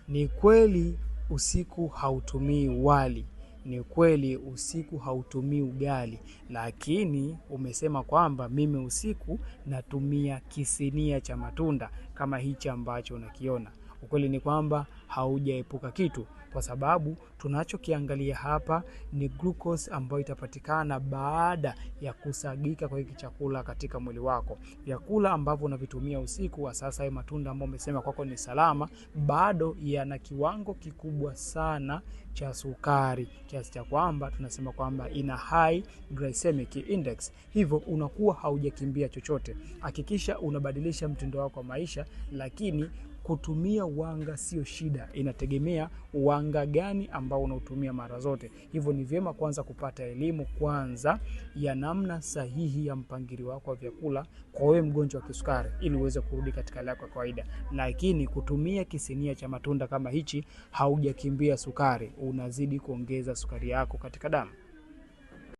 Ni kweli usiku hautumii wali, ni kweli usiku hautumii ugali, lakini umesema kwamba mimi usiku natumia kisinia cha matunda kama hichi ambacho unakiona. Ukweli ni kwamba haujaepuka kitu, kwa sababu tunachokiangalia hapa ni glucose ambayo itapatikana baada ya kusagika kwa hiki chakula katika mwili wako. Vyakula ambavyo unavitumia usiku wa sasa, ya matunda ambayo umesema kwako ni salama, bado yana kiwango kikubwa sana cha sukari, kiasi cha kwamba tunasema kwamba ina high glycemic index. Hivyo unakuwa haujakimbia chochote. Hakikisha unabadilisha mtindo wako wa maisha, lakini kutumia wanga sio shida, inategemea wanga gani ambao unautumia mara zote. Hivyo ni vyema kwanza kupata elimu kwanza ya namna sahihi ya mpangilio wako wa vyakula kwa wewe mgonjwa wa kisukari, ili uweze kurudi katika hali yako ya kawaida. Lakini kutumia kisinia cha matunda kama hichi, haujakimbia sukari, unazidi kuongeza sukari yako katika damu.